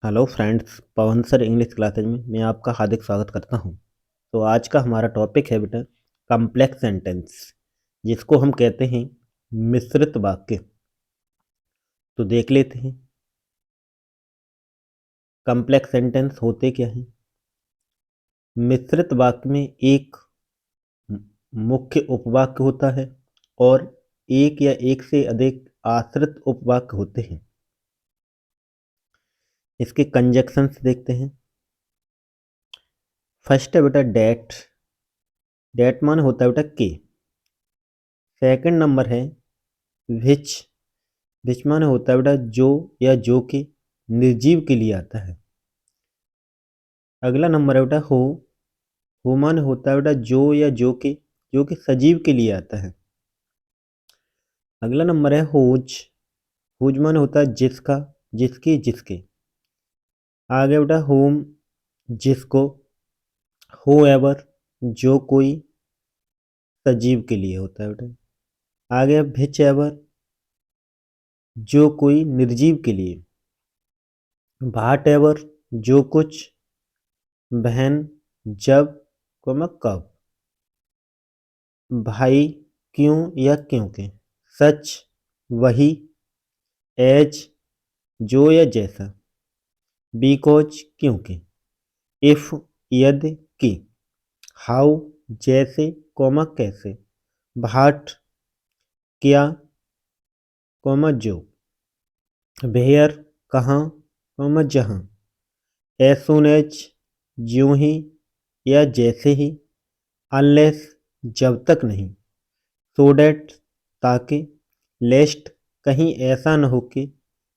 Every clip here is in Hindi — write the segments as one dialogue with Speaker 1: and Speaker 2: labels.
Speaker 1: हेलो फ्रेंड्स, पवन सर इंग्लिश क्लासेज में मैं आपका हार्दिक स्वागत करता हूं। तो आज का हमारा टॉपिक है बेटा कॉम्प्लेक्स सेंटेंस, जिसको हम कहते हैं मिश्रित वाक्य। तो देख लेते हैं कॉम्प्लेक्स सेंटेंस होते क्या हैं। मिश्रित वाक्य में एक मुख्य उपवाक्य होता है और एक या एक से अधिक आश्रित उपवाक्य होते हैं। इसके कंजक्शंस देखते हैं। फर्स्ट है बेटा डेट। डेट मान होता है बेटा के। सेकंड नंबर है विच। विच माने होता है बेटा जो या जो के निर्जीव के लिए आता है। अगला नंबर है बेटा हो। हो माने होता है बेटा जो या जो के सजीव के लिए आता है। अगला नंबर है हुज। हुज माने होता है जिसका, जिसकी, जिसके। आगे बेटा होम, जिसको। हो एवर, जो कोई सजीव के लिए होता है बेटा। आगे भिच एवर, जो कोई निर्जीव के लिए। भाट एवर, जो कुछ। बहन, जब, कब। भाई, क्यों या क्योंकि। सच, वही। एज, जो या जैसा। बिकॉज, क्योंकि। इफ, यदि कि। हाउ, जैसे, कैसे। भाट, क्या, जो। वेयर, कहाँ, जहाँ। एज सुन एज, ज्यों ही या जैसे ही। अनलेस, जब तक नहीं। सो डैट, ताकि। लेस्ट, कहीं ऐसा न हो कि।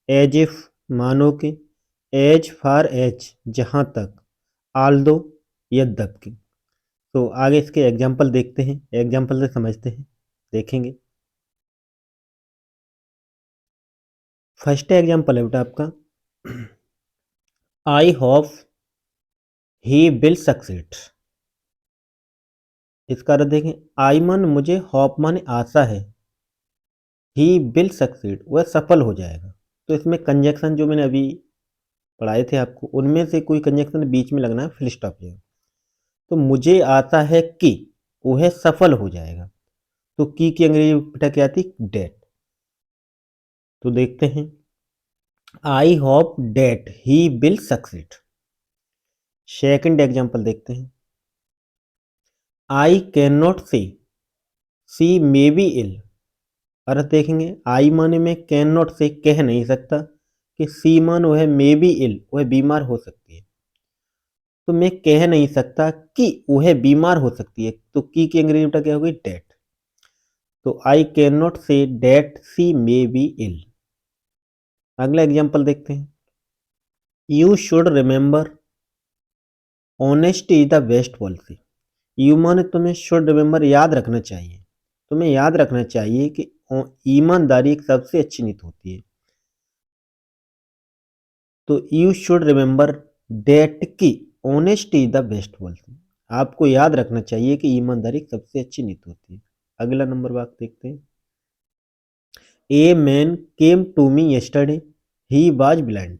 Speaker 1: एज इफ, मानो कि। एज फार एज, जहाँ तक। आल्दो, यद्यपि। तो आगे इसके एग्जाम्पल देखते हैं, एग्जाम्पल से समझते हैं, देखेंगे। फर्स्ट एग्जाम्पल है बेटा आपका I hope he will succeed. इसका अर्थ देखें। आई मन मुझे, होप माने आशा है, ही विल सक्सीड वह सफल हो जाएगा। तो इसमें कंजक्शन जो मैंने अभी पढ़ाए थे आपको, उनमें से कोई कंजक्शन बीच में लगना है, फुल स्टॉप है। तो मुझे आता है कि वह सफल हो जाएगा। तो की अंग्रेजी बेटा क्या आती, डेट। तो देखते हैं I hope that he will succeed. Second example देखते हैं। आई कैन नॉट से सी मे बी इल। अर्थ देखेंगे। आई माने में कैन नॉट से कह नहीं सकता कि सी मान वह मे बी इल वह बीमार हो सकती है। तो मैं कह नहीं सकता कि वह बीमार हो सकती है। तो की अंग्रेजी बेटा क्या होगी, डेट। तो I can not say that she may be ill. अगला एग्जांपल देखते हैं। You should remember honesty is the best policy. You माने तुम्हें, शुड रिमेंबर याद रखना चाहिए। तुम्हें याद रखना चाहिए कि ईमानदारी एक सबसे अच्छी नीति होती है। तो यू शुड रिमेंबर डेट की honesty is the best policy. आपको याद रखना चाहिए कि ईमानदारी एक सबसे अच्छी नीति होती है। अगला नंबर वाक्य देखते हैं। A man came to me yesterday he was blind.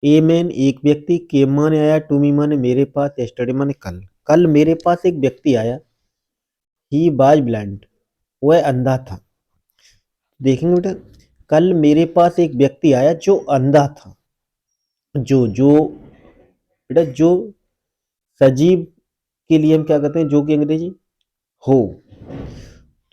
Speaker 1: A man एक व्यक्ति, केम माने आया, टू मी माने मेरे पास, यस्टरडे माने कल। कल मेरे पास एक व्यक्ति आया, ही वाज ब्लाइंड वह अंधा था। देखेंगे बेटा, कल मेरे पास एक व्यक्ति आया जो अंधा था। जो बेटा जो सजीव के लिए हम क्या कहते हैं, जो की अंग्रेजी हो।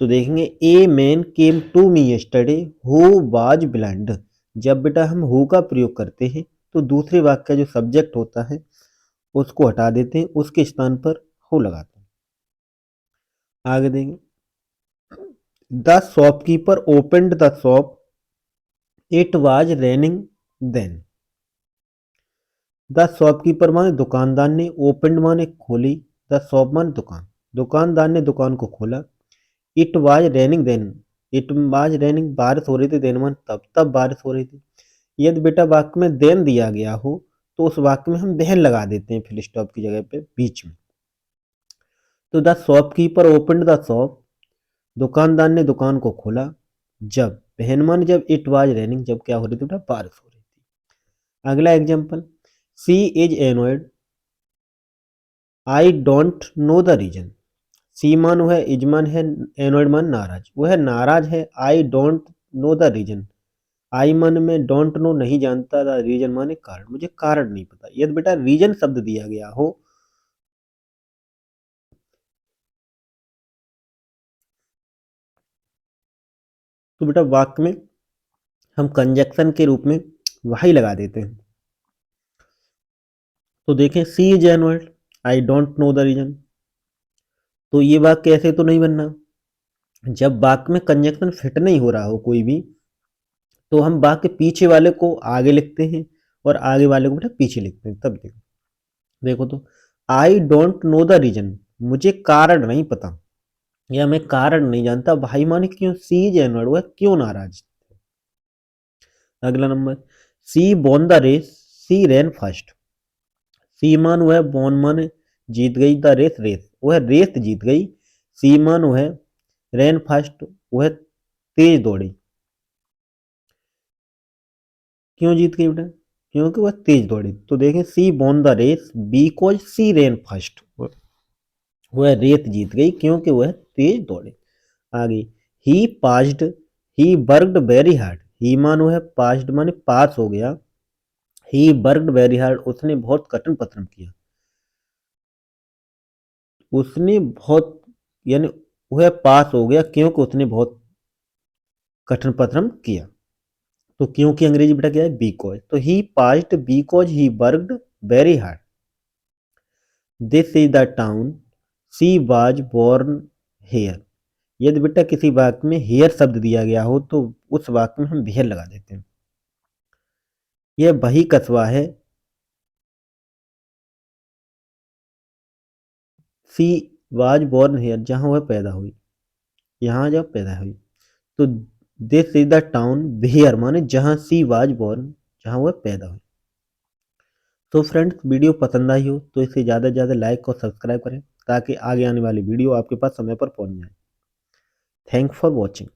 Speaker 1: तो देखेंगे a man came to me yesterday who was blind. जब बेटा हम हु का प्रयोग करते हैं तो दूसरे वाक्य का जो सब्जेक्ट होता है उसको हटा देते हैं, उसके स्थान पर हु लगाते हैं। आगे देंगे। The shopkeeper opened the shop it was raining then. The shopkeeper माने दुकानदार ने, ओपनड माने खोली, द शॉप माने दुकान। दुकानदार ने दुकान को खोला। It was raining then. It was raining बारिश हो रही थी, देन मान तब बारिश हो रही थी। यदि बेटा वाक्य में देन दिया गया हो तो उस वाक्य में हम देन लगा देते हैं फिल स्टॉप की जगह पे बीच में। तो the shopkeeper opened the shop, दुकानदार ने दुकान को खोला। जब, पहन मान जब, इट वाज रेनिंग जब क्या हो रही थी बेटा, बारिश हो रही थी। अगला example, she is annoyed, I don't know the reason. She मान है, इज मान है, एनोइड मान नाराज, वह नाराज है। I don't know the reason, I मन में डोंट नो नहीं जानता, द रीजन माने कारण, मुझे कारण नहीं पता। यदि बेटा रीजन शब्द दिया गया हो तो बेटा वाक्य में हम कंजक्शन के रूप में वही लगा देते हैं। तो देखें, she is annoyed, I don't know the reason, तो ये वाक्य ऐसे तो नहीं बनना। जब वाक्य में कंजक्शन फिट नहीं हो रहा हो कोई भी, तो हम वाक्य पीछे वाले को आगे लिखते हैं और आगे वाले को बेटा पीछे लिखते हैं। तब देखो, देखो तो, I don't know the reason, मुझे कारण नहीं पता या मैं कारण नहीं जानता। भाई माने क्यों, सी इज एनवर्ड, वह क्यों नाराज। अगला number, C won the race, C ran first. सी मान वह, बोन मान जीत गई, द रेस रेस, वह रेस जीत गई। सी मान वह, रैन फर्स्ट, वह तेज दौड़ी। क्यों जीत गई बेटा, क्योंकि वह तेज दौड़ी। तो देखें, she won the race because she ran first, वह रेस जीत गई क्योंकि वह तेज दौड़े। आगे, he passed, he worked very hard. He मान वह, पास्ड माने पास हो गया। ही वर्कड वेरी हार्ड, उसने बहुत कठिन परिश्रम किया। उसने बहुत, यानी वह पास हो गया क्योंकि उसने बहुत कठिन परिश्रम किया। तो क्योंकि अंग्रेजी बेटा क्या है, बिकॉज। तो he passed because he worked very hard. This is the town she was born here. यदि बेटा किसी वाक्य में हेयर शब्द दिया गया हो तो उस वाक्य में हम हेयर लगा देते हैं। यह वही कस्बा है, सी वाज बोर्न हेयर, जहां वह पैदा हुई, यहाँ जब पैदा हुई। तो this is the town where माने जहां सी वाज बोर्न, जहां वह पैदा हुई। तो फ्रेंड्स, वीडियो पसंद आई हो तो इसे ज़्यादा से ज़्यादा लाइक और सब्सक्राइब करें ताकि आगे आने वाली वीडियो आपके पास समय पर पहुंच जाए। Thanks for watching.